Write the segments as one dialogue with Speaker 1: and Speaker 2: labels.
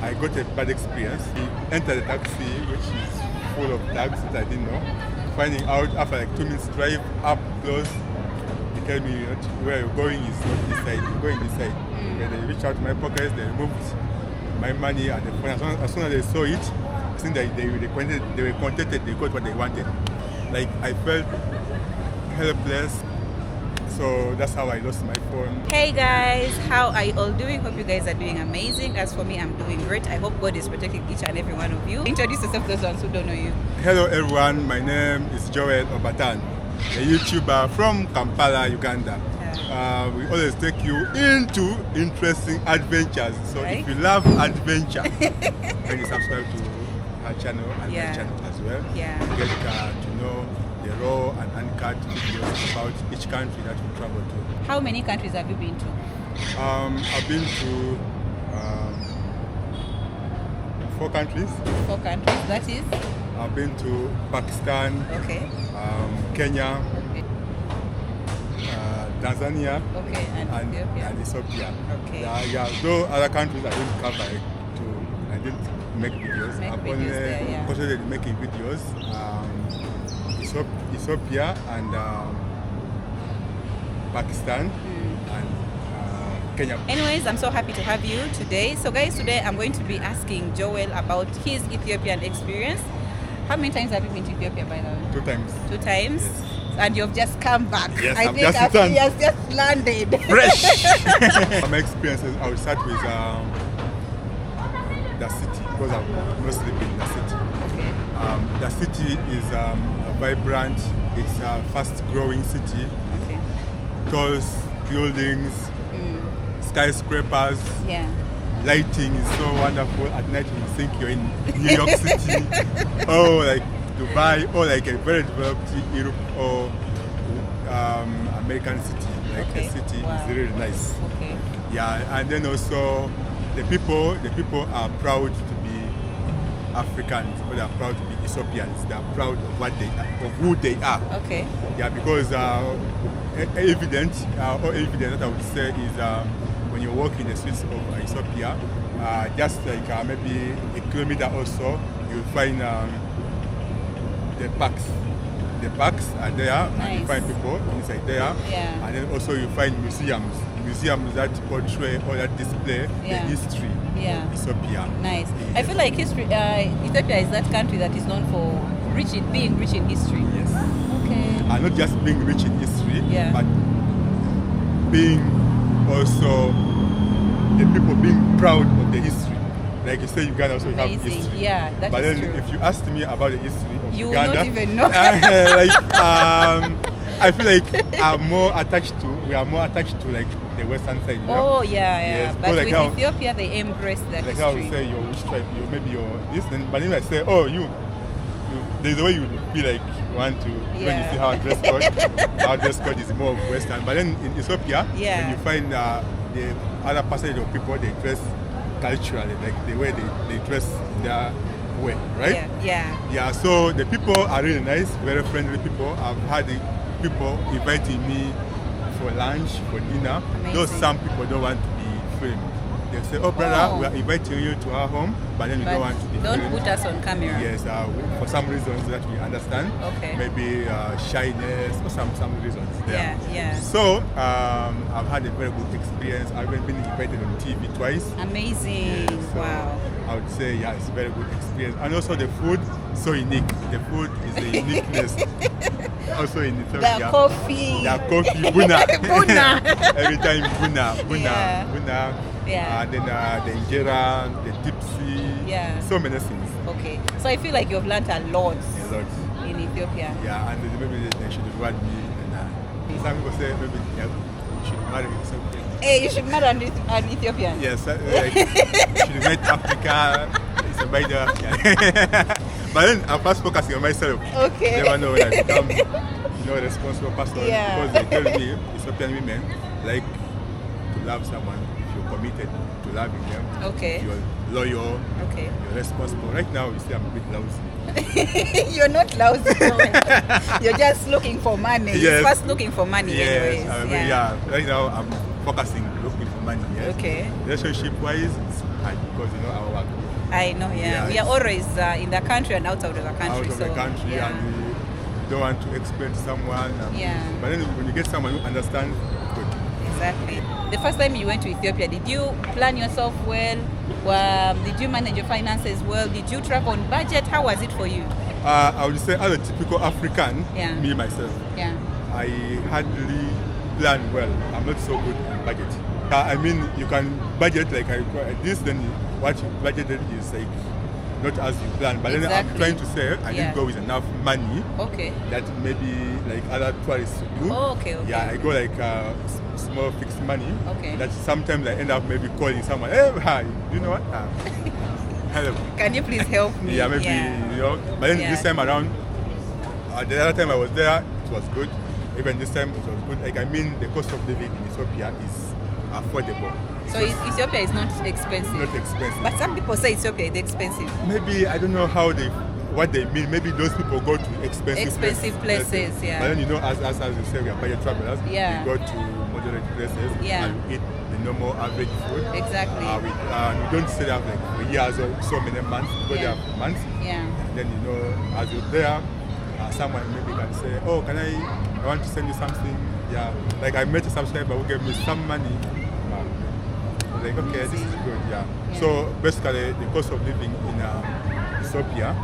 Speaker 1: I got a bad experience. We entered a taxi which is full of tags that I didn't know. Finding out after like 2 minutes drive up close, they tell me where you're going is not this side, you're going this side. When they reached out to my pockets, they removed my money and the phone. As soon as they saw it, I think that they were contented, they got what they wanted. Like I felt helpless. So that's how I lost my phone.
Speaker 2: Hey guys, how are you all doing? Hope you guys are doing amazing. As for me, I'm doing great. I hope God is protecting each and every one of you. Introduce yourself to those ones who don't know you.
Speaker 1: Hello everyone, my name is Joel Obatan, a YouTuber from Kampala, Uganda. We always take you into interesting adventures. So if you love adventure, then you subscribe to our channel and my channel as well. You get to know the raw and uncut videos about each country that we travel to.
Speaker 2: How many countries have you been to?
Speaker 1: I've been to 4 countries.
Speaker 2: 4 countries, that is?
Speaker 1: I've been to Pakistan, Kenya, Tanzania, and Ethiopia. Though other countries I didn't cover I didn't make videos. I've only concentrated making videos. Ethiopia and Pakistan and Kenya.
Speaker 2: Anyways, I'm so happy to have you today. So guys, today I'm going to be asking Joel about his Ethiopian experience. How many times have you been to Ethiopia by the way?
Speaker 1: 2 times.
Speaker 2: 2 times?
Speaker 1: Yes.
Speaker 2: And you've just come back.
Speaker 1: Yes,
Speaker 2: I
Speaker 1: I'm
Speaker 2: think
Speaker 1: just
Speaker 2: he has just landed.
Speaker 1: Fresh! My experiences, I will start with the city, because I've mostly been in the city. The city is vibrant, it's a fast-growing city. Tall buildings, skyscrapers, lighting is so wonderful. At night you think you're in New York City, or like Dubai, or like a very developed Europe or American city. Like the city is really nice. And then also the people are proud to be Africans, but they are proud to be Ethiopians. They are proud of what they are, of who they are. Because evident that I would say is when you walk in the streets of Ethiopia, just like maybe a kilometer or so, you'll find the parks. The parks are there, and you find people inside there. And then also you find museums that portray or that display the history of Ethiopia.
Speaker 2: Nice. I feel like Ethiopia is that country that is known for being rich in history.
Speaker 1: Yes. And not just being rich in history, but being also the people being proud of the history. Like you say, Uganda also have history.
Speaker 2: That
Speaker 1: but
Speaker 2: is
Speaker 1: then
Speaker 2: true.
Speaker 1: if you ask me about the history of
Speaker 2: you
Speaker 1: Uganda,
Speaker 2: will not even know.
Speaker 1: I feel like we are more attached to like the western side. You know?
Speaker 2: Yes, but like with Ethiopia, they embrace that history.
Speaker 1: Like how we say, which tribe, maybe you're this, but then I say, there's a way you feel like you want to, when you see how our dress code is more of western. But then in Ethiopia, when you find the other percentage of people, they dress culturally, like the way they dress their way, right? So the people are really nice, very friendly people. I've had people inviting me for lunch, for dinner. Though some people don't want to be filmed. They say, oh brother, we are inviting you to our home, but then we don't want to be filmed.
Speaker 2: Don't put us on camera.
Speaker 1: Yes, for some reasons that we understand. Maybe shyness or some reasons there. So I've had a very good experience. I've been invited on TV twice.
Speaker 2: Amazing.
Speaker 1: So
Speaker 2: wow.
Speaker 1: I would say it's a very good experience. And also the food, so unique. The food is a uniqueness. Also in Ethiopia.
Speaker 2: The coffee,
Speaker 1: buna. Every time buna. And then the injera, the tipsy, so many things.
Speaker 2: So I feel like you've learned a lot. In Ethiopia.
Speaker 1: And maybe they should reward me. And some people say maybe you should marry me something.
Speaker 2: Hey, you should marry an Ethiopian.
Speaker 1: Yes, you should meet Africa. It's a better. But then I'm first focusing on myself. Never know when I become a responsible person. Because they tell me Ethiopian women like to love someone if you're committed to loving them. If you're loyal, you're responsible. Right now you say I'm a bit lousy.
Speaker 2: You're not lousy. You're just looking for money. You're first looking for money anyways.
Speaker 1: Right now I'm looking for money. Relationship wise, it's hard because you know our work.
Speaker 2: I know, yeah. We are always in the country and outside of the country.
Speaker 1: Out of the country,
Speaker 2: yeah.
Speaker 1: and we don't want to explain to someone.
Speaker 2: Yeah.
Speaker 1: But then when you get someone who understands, good.
Speaker 2: Exactly. The first time you went to Ethiopia, did you plan yourself well? Did you manage your finances well? Did you travel on budget? How was it for you?
Speaker 1: I would say as a typical African,
Speaker 2: Yeah.
Speaker 1: me myself,
Speaker 2: Yeah.
Speaker 1: I hardly plan well. I'm not so good on budget. I mean, you can budget like this, then what you budgeted is like not as you plan. But then I'm
Speaker 2: Exactly.
Speaker 1: trying to say I didn't go with enough money
Speaker 2: Okay.
Speaker 1: that maybe like other tourists do.
Speaker 2: Oh, okay.
Speaker 1: Yeah, I go like small fixed money.
Speaker 2: Okay.
Speaker 1: That sometimes I end up maybe calling someone. Hey, hi, do you know what? Hello.
Speaker 2: Can you please help me?
Speaker 1: Yeah, maybe you know. But then this time around, the other time I was there, it was good. Even this time it was good. Like I mean, the cost of living in Ethiopia is affordable.
Speaker 2: So Ethiopia is not expensive.
Speaker 1: Not expensive.
Speaker 2: But some people say Ethiopia is expensive.
Speaker 1: Maybe I don't know what they mean. Maybe those people go to expensive
Speaker 2: places, yeah.
Speaker 1: But then you know, as you say, we are budget travelers.
Speaker 2: Yeah.
Speaker 1: We go to moderate places.
Speaker 2: Yeah.
Speaker 1: And we eat the normal average food.
Speaker 2: Exactly.
Speaker 1: We don't stay there like for years or so many months. We go there for months.
Speaker 2: Yeah.
Speaker 1: And then you know, as you're there, someone maybe can say, oh, I want to send you something. Yeah. Like I met a subscriber who gave me some money. I was like, okay, this is good. Yeah. So basically, the cost of living in Ethiopia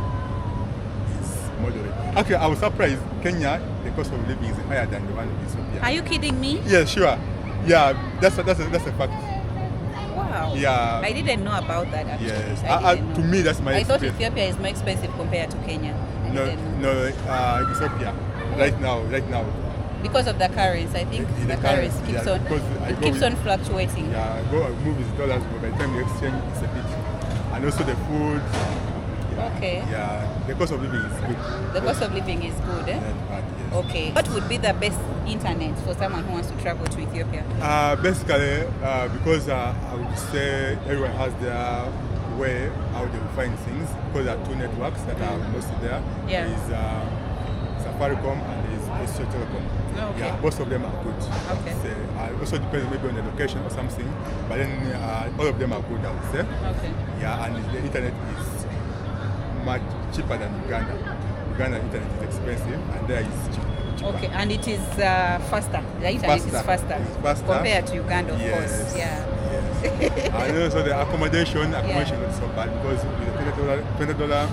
Speaker 1: is moderate. Actually, I was surprised. Kenya, the cost of living is higher than the one in Ethiopia.
Speaker 2: Are you kidding me?
Speaker 1: Yeah, sure. Yeah, that's a fact.
Speaker 2: Wow.
Speaker 1: Yeah.
Speaker 2: I didn't know about that actually.
Speaker 1: Yes.
Speaker 2: I didn't
Speaker 1: To
Speaker 2: know.
Speaker 1: me, that's my
Speaker 2: I thought
Speaker 1: experience.
Speaker 2: Ethiopia is more expensive compared to Kenya. I didn't know.
Speaker 1: No, Ethiopia. Right now.
Speaker 2: Because of the currency, I think the currency keeps on fluctuating.
Speaker 1: Yeah, I move with dollars, but by the time you exchange, it's a bit. And also the food. Yeah,
Speaker 2: Okay.
Speaker 1: Yeah, the cost of living is good.
Speaker 2: The cost of living is good, eh?
Speaker 1: Yes.
Speaker 2: Okay. What would be the best internet for someone who wants to travel to Ethiopia?
Speaker 1: Basically, because I would say everyone has their way how they will find things, because there are two networks that are mostly there.
Speaker 2: Yeah.
Speaker 1: There is Safaricom and there is Ethiopian.
Speaker 2: Okay.
Speaker 1: Yeah, both of them are good.
Speaker 2: Okay.
Speaker 1: It also depends maybe on the location or something, but then all of them are good, I would say.
Speaker 2: Okay.
Speaker 1: Yeah, and the internet is much cheaper than Uganda. Uganda internet is expensive, and there is cheaper.
Speaker 2: Okay, and it is faster. The internet is faster
Speaker 1: It's faster
Speaker 2: compared to Uganda, of
Speaker 1: Yes.
Speaker 2: course. Yeah.
Speaker 1: Yes. And also the accommodation is not so bad because with the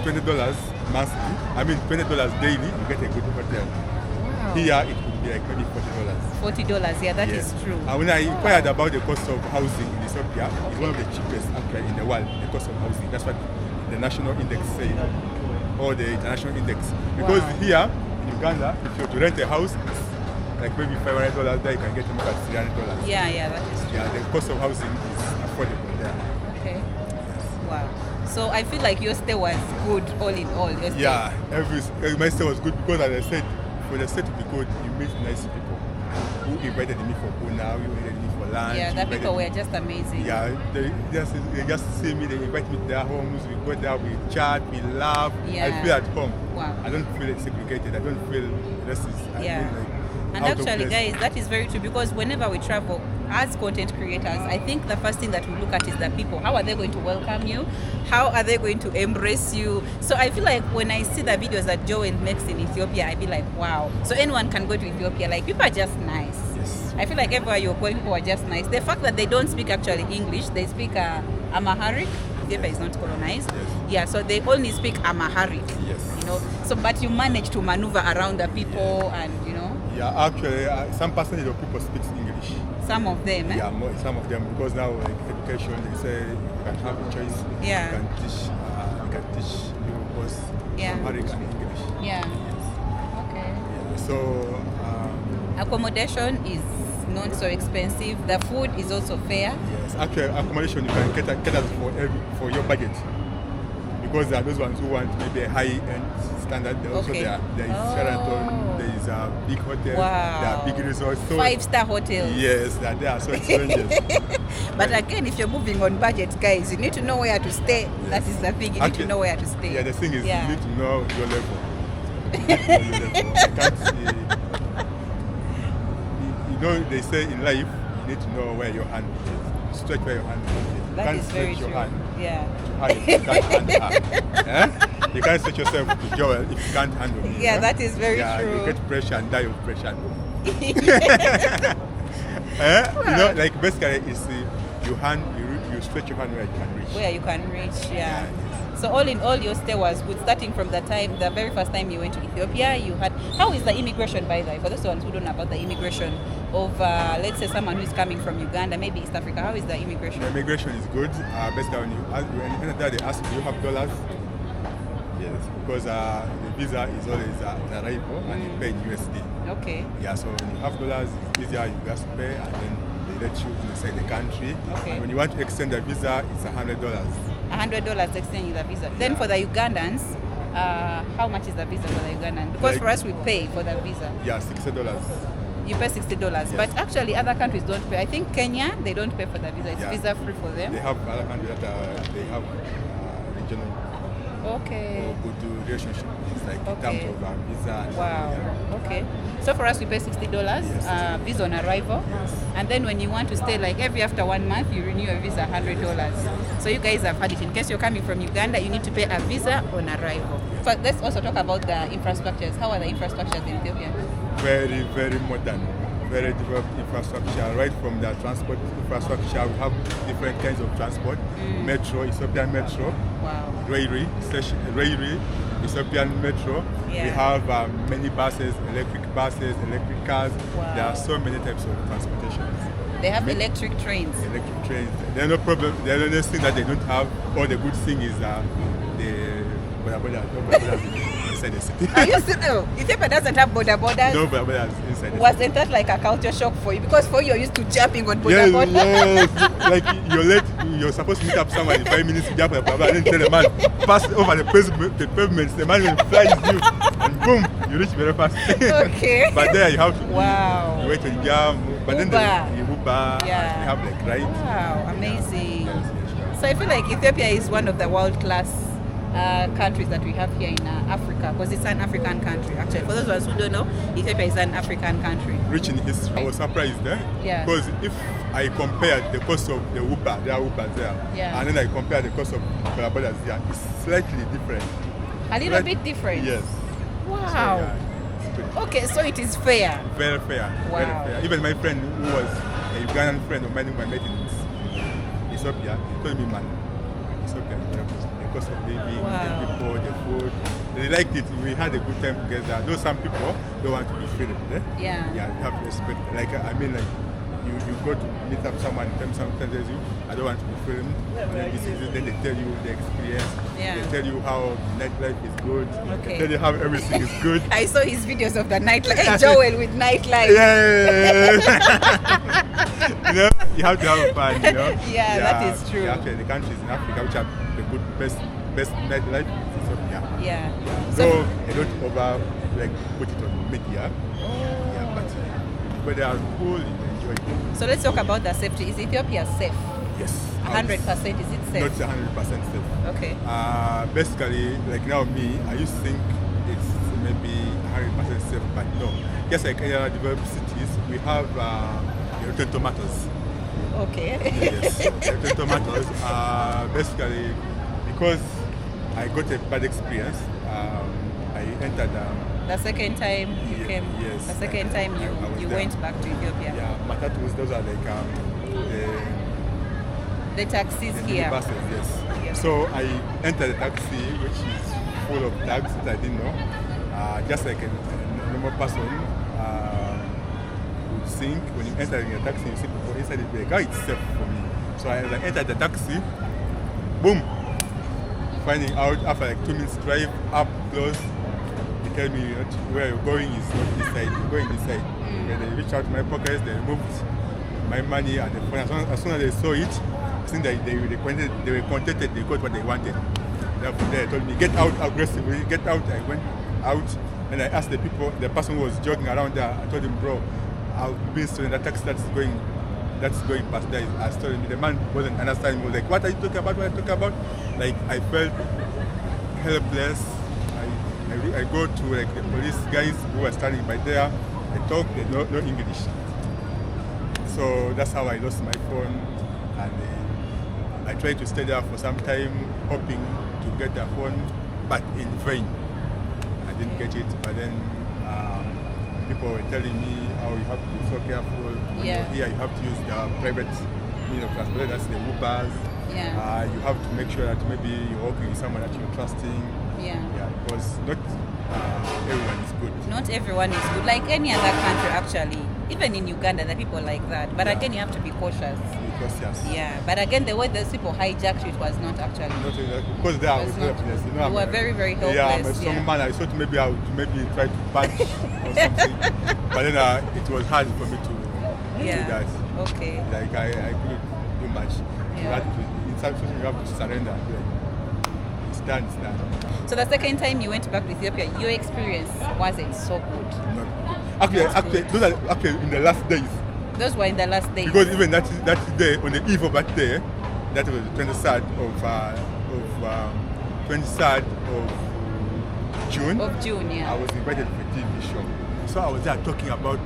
Speaker 1: $20 monthly, I mean $20 daily, you get a good hotel.
Speaker 2: Wow.
Speaker 1: Here it could be like maybe $40.
Speaker 2: $40, yeah, that is true.
Speaker 1: And when I inquired about the cost of housing in Ethiopia, it's one of the cheapest actually in the world, the cost of housing. That's what the national index says, or the international index. Because here in Uganda, if you're to rent a house, it's like maybe $500, there you can get them at $300.
Speaker 2: Yeah, that is true.
Speaker 1: Yeah, the cost of housing is affordable there.
Speaker 2: Okay. Wow. So I feel like your stay was good all in all. Your stay.
Speaker 1: Yeah, my stay was good because, as I said, for the stay to be good, you meet nice people who invited me for dinner, who invited me for lunch.
Speaker 2: Yeah, the people were just amazing.
Speaker 1: Yeah, they just see me, they invite me to their homes, we go there, we chat, we laugh.
Speaker 2: Yeah.
Speaker 1: I feel at home.
Speaker 2: Wow.
Speaker 1: I don't feel segregated, I don't feel racist. I
Speaker 2: Yeah.
Speaker 1: feel like
Speaker 2: And
Speaker 1: out of
Speaker 2: actually,
Speaker 1: place.
Speaker 2: guys, that is very true because whenever we travel as content creators, I think the first thing that we look at is the people. How are they going to welcome you? How are they going to embrace you? So I feel like when I see the videos that Joel makes in Ethiopia, I be like, wow. So anyone can go to Ethiopia. Like, people are just nice.
Speaker 1: Yes.
Speaker 2: I feel like everywhere you're going, people are just nice. The fact that they don't speak actually English, they speak Amharic. Ethiopia is not colonized.
Speaker 1: Yes.
Speaker 2: Yeah, so they only speak Amharic.
Speaker 1: Yes.
Speaker 2: You know, so but you manage to maneuver around the people and, you know.
Speaker 1: Yeah, actually, some percentage of people speak English.
Speaker 2: Some of them, eh?
Speaker 1: Yeah, some of them, because now like education, they say you can have a choice.
Speaker 2: Yeah.
Speaker 1: You can teach you both Amharic and English.
Speaker 2: Yeah.
Speaker 1: Yes.
Speaker 2: Okay.
Speaker 1: Yeah. So
Speaker 2: Accommodation is not so expensive. The food is also fair.
Speaker 1: yes, actually accommodation you can cater for your budget, because there are those ones who want maybe a high-end standard. Also there is Sheraton, there is a big hotel, there are big resorts. So
Speaker 2: 5-star hotels.
Speaker 1: yes, they are so expensive.
Speaker 2: But again, if you're moving on budget, guys, you need to know where to stay.
Speaker 1: Yes.
Speaker 2: That is the thing. You need to know where to stay.
Speaker 1: Yeah, the thing is,
Speaker 2: Yeah.
Speaker 1: you need to know your level. You can't see. You know, they say in life, you need to know where your hand is. stretch where your hand is. You
Speaker 2: That
Speaker 1: can't
Speaker 2: is very
Speaker 1: stretch
Speaker 2: true.
Speaker 1: your hand.
Speaker 2: Yeah.
Speaker 1: You can't handle her. Eh? You can't stretch yourself to Joel if you can't handle me.
Speaker 2: Yeah, that is very
Speaker 1: yeah,
Speaker 2: true.
Speaker 1: You get pressure and die of pressure. You know, like basically it's you stretch your hand where you can reach.
Speaker 2: Where you can reach, yeah.
Speaker 1: Yes.
Speaker 2: So all in all, your stay was good. Starting from the very first time you went to Ethiopia, you had. How is the immigration, by the way? For those ones who don't know about the immigration of, let's say, someone who is coming from Uganda, maybe East Africa. How is the immigration?
Speaker 1: The immigration is good. Basically, when you enter there, they ask, do you have dollars? Yes, because the visa is always on arrival and you pay in USD.
Speaker 2: Okay.
Speaker 1: Yeah, so when you have dollars, it's easier, you just pay and then they let you inside the country.
Speaker 2: Okay.
Speaker 1: And when you want to extend the visa, it's $100.
Speaker 2: $100 extending the visa. Then for the Ugandans, how much is the visa for the Ugandans? Because
Speaker 1: Like-
Speaker 2: for us, we pay for the visa.
Speaker 1: Yeah, $60.
Speaker 2: You pay $60.
Speaker 1: Yes.
Speaker 2: But actually, other countries don't pay. I think Kenya, they don't pay for the visa. It's
Speaker 1: Yeah.
Speaker 2: visa free for them.
Speaker 1: They have other countries that they have regional
Speaker 2: Okay.
Speaker 1: or good relationship. It's like in
Speaker 2: Okay.
Speaker 1: terms of visa. And,
Speaker 2: Wow.
Speaker 1: yeah.
Speaker 2: Okay. So for us, we pay $60
Speaker 1: Yes.
Speaker 2: visa on arrival,
Speaker 1: Yes.
Speaker 2: and then when you want to stay, like after 1 month, you renew a visa $100. So you guys have had it. In case you're coming from Uganda, you need to pay a visa on arrival. But let's also talk about the infrastructures. How are the infrastructures in Ethiopia?
Speaker 1: Very, very modern, very developed infrastructure. Right from the transport infrastructure, we have different kinds of transport. Metro, Ethiopian Metro,
Speaker 2: Wow.
Speaker 1: railway, Ethiopian Metro.
Speaker 2: Yeah.
Speaker 1: We have many buses, electric cars.
Speaker 2: Wow.
Speaker 1: There are so many types of transportation.
Speaker 2: They have
Speaker 1: Ma-
Speaker 2: electric trains.
Speaker 1: Electric trains. There's no problem. The only thing that they don't have, or the good thing is the bodabodas inside the city.
Speaker 2: Are you still? Oh, Ethiopia doesn't have border borders.
Speaker 1: No bodabodas inside the city.
Speaker 2: Wasn't that like a culture shock for you? Because for you, you're used to jumping on border
Speaker 1: Yes,
Speaker 2: border.
Speaker 1: yes. Like you're supposed to meet up someone in 5 minutes, jump and then tell the man, pass over the pavements, the man will fly you, and boom, you reach very fast.
Speaker 2: Okay.
Speaker 1: But there you have to
Speaker 2: Wow.
Speaker 1: you wait and jump, but then you Uber,
Speaker 2: Yeah.
Speaker 1: you have like rides.
Speaker 2: Wow, amazing.
Speaker 1: Yes, yes.
Speaker 2: So I feel like Ethiopia is one of the world-class countries that we have here in Africa, because it's an African country. Actually, for those of us who don't know, Ethiopia is an African country.
Speaker 1: Rich in history. I was surprised there.
Speaker 2: Yeah.
Speaker 1: Because if I compared the cost of the Uber, there are Ubers there,
Speaker 2: Yeah.
Speaker 1: and then I compare the cost of bodabodas there, it's slightly different.
Speaker 2: A little bit different.
Speaker 1: Yes.
Speaker 2: Wow.
Speaker 1: So, yeah, it's pretty
Speaker 2: Okay, so it is fair.
Speaker 1: very fair.
Speaker 2: Wow.
Speaker 1: Very fair. Even my friend who was a Ugandan friend of mine who I met in Ethiopia, told me, man, Ethiopia is very close. The cost of living,
Speaker 2: Wow.
Speaker 1: the people, the food. They liked it. We had a good time together. Though some people don't want to be free there.
Speaker 2: Yeah.
Speaker 1: Yeah, you have to respect. Like, I mean, like, you go to meet up someone, sometimes tells you, I don't want to be filmed. And then, then they tell you the experience.
Speaker 2: Yeah.
Speaker 1: They tell you how nightlife is good.
Speaker 2: Okay.
Speaker 1: They tell you how everything is good.
Speaker 2: I saw his videos of the nightlife. Hey, Joel with nightlife.
Speaker 1: Yeah. You know, you have to have fun, you know.
Speaker 2: Yeah, that is true.
Speaker 1: Actually, the countries in Africa which have the good best nightlife is Ethiopia.
Speaker 2: Yeah.
Speaker 1: So I don't put it on media. Yeah, but they are cool, you enjoy it.
Speaker 2: So let's talk about the safety. Is Ethiopia safe?
Speaker 1: Yes.
Speaker 2: 100%. Is it safe?
Speaker 1: Not 100% safe.
Speaker 2: Okay.
Speaker 1: Basically, like now me, I used to think it's maybe 100% safe, but no. Just like any other developed cities, we have European tomatoes.
Speaker 2: Okay.
Speaker 1: Yes, European tomatoes. Basically, because I got a bad experience, I entered.
Speaker 2: The second time you came.
Speaker 1: Yes.
Speaker 2: The second time
Speaker 1: I was
Speaker 2: you
Speaker 1: there.
Speaker 2: went back to Ethiopia.
Speaker 1: Yeah, matatus. Those are like
Speaker 2: The taxis
Speaker 1: the
Speaker 2: here.
Speaker 1: buses. Yes.
Speaker 2: Yes.
Speaker 1: So I entered the taxi, which is full of tags that I didn't know. Just like a normal person would think. When you enter in a taxi, you see people inside it. Like, it's safe for me. So as I entered the taxi, boom. Finding out after like 2 minutes drive up close, they tell me where you're going is not this side, you're going this side. When they reached out to my pockets, they removed my money and the phone. As soon as they saw it, since they were contented, they got what they wanted. Therefore, they told me, get out aggressively, get out. I went out and I asked the person who was jogging around there, I told him, bro, I've been stolen, that taxi that's going past there is stolen me. The man wasn't understanding. He was like, what are you talking about? What are you talking about? Like, I felt helpless. I go to like the police guys who were standing by there. I talk, they know no English. So that's how I lost my phone. And I tried to stay there for some time, hoping to get the phone, but in vain. I didn't get it. But then people were telling me, "Oh, you have to be so careful. When you're here, you have to use the private means of transport. That's the Ubers. You have to make sure that maybe you're working with someone that you're trusting. Because not everyone is good.
Speaker 2: Not everyone is good. Like any other country, actually. Even in Uganda, there are people like that. But again, you have to be cautious. But again, the way those people hijacked you, it was not actually.
Speaker 1: Not because they are helpless. You know,
Speaker 2: they were very, very helpless.
Speaker 1: Yeah, I'm a strong man. I thought maybe I would try to punch or something. But then it was hard for me to do that.
Speaker 2: Okay.
Speaker 1: Like I couldn't do much. In some situations, you have to surrender. It's done.
Speaker 2: So the second time you went back to Ethiopia, your experience wasn't so good.
Speaker 1: Not good. Actually, those are in the last days.
Speaker 2: Those were in the last days.
Speaker 1: Because even that day, on the eve of that day, that was the 23rd of June. I was invited to a TV show. So I was there talking about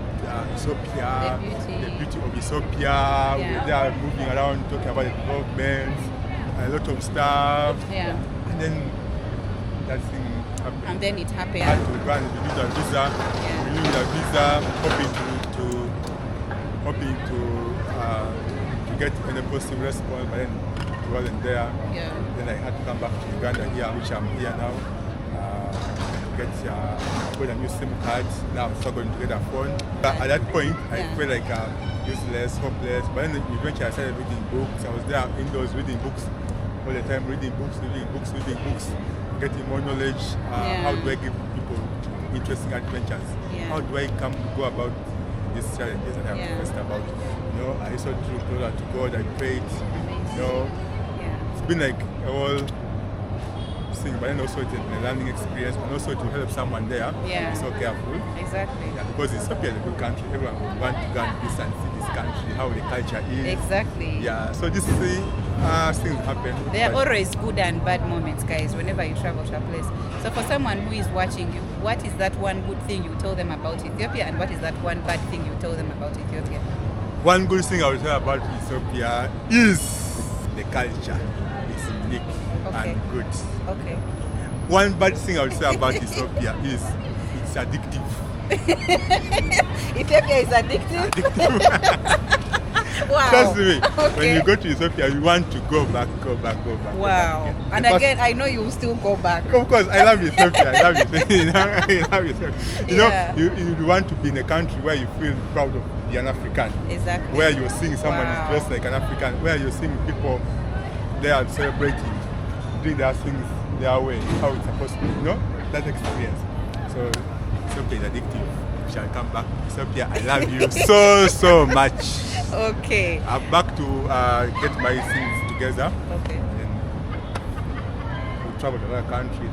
Speaker 1: Ethiopia, the beauty of Ethiopia. We were there moving around, talking about the development, a lot of stuff. And then that thing happened.
Speaker 2: And then it happened.
Speaker 1: I had to go and renew the visa. Renewing the visa, hoping to get any positive response, but then it wasn't there. Then I had to come back to Uganda here, which I'm here now. Got a new SIM card. Now I'm struggling to get a phone. At that point, I felt like useless, hopeless. But then eventually I started reading books. I was there indoors reading books all the time, reading books, getting more knowledge. How do I give people interesting adventures? How do I go about these challenges that I'm stressed about? I also drew closer to God. I prayed. It's been like a whole thing, but then also it's a learning experience, and also to help someone there. Be so careful.
Speaker 2: Exactly.
Speaker 1: Because Ethiopia is a good country. Everyone would want to go and visit and see this country, how the culture is.
Speaker 2: Exactly.
Speaker 1: So this things happen.
Speaker 2: There are always good and bad moments, guys, whenever you travel to a place. So for someone who is watching you, what is that one good thing you tell them about Ethiopia, and what is that one bad thing you tell them about Ethiopia?
Speaker 1: One good thing I would say about Ethiopia is the culture. It's unique and good.
Speaker 2: Okay.
Speaker 1: One bad thing I would say about Ethiopia is it's addictive.
Speaker 2: Ethiopia is addictive? Wow.
Speaker 1: Trust me, when you go to Ethiopia, you want to go back.
Speaker 2: Wow. And again, I know you will still go back.
Speaker 1: Of course, I love Ethiopia. I love Ethiopia. You want to be in a country where you feel proud of being an African.
Speaker 2: Exactly.
Speaker 1: Where you're seeing someone is dressed like an African. Where you're seeing people they are celebrating, doing their things their way, how it's supposed to be. That experience. So Ethiopia is addictive. Shall come back to Ethiopia. I love you so much.
Speaker 2: Okay.
Speaker 1: I'm back to get my things together.
Speaker 2: Okay.
Speaker 1: Then we'll travel to another country.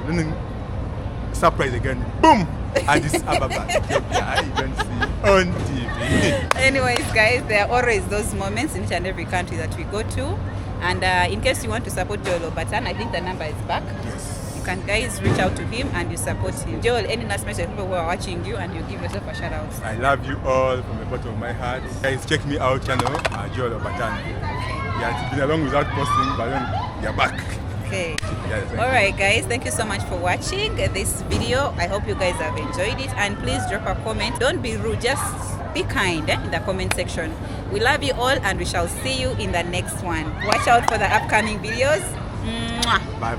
Speaker 1: Then surprise again. Boom! Addis Ababa, Ethiopia. I even see on TV.
Speaker 2: Anyways, guys, there are always those moments in each and every country that we go to. And in case you want to support Joel Obatan, I think the number is back.
Speaker 1: Yes.
Speaker 2: Can guys reach out to him and you support him. Joel, any last message to people who are watching you, and you give yourself a shout out?
Speaker 1: I love you all from the bottom of my heart. Guys, check me out channel, Joel Obatan. It's been a long without posting, but then you're back.
Speaker 2: Okay. Alright guys, thank you so much for watching this video. I hope you guys have enjoyed it, and please drop a comment. Don't be rude, just be kind in the comment section. We love you all, and we shall see you in the next one. Watch out for the upcoming videos. Bye.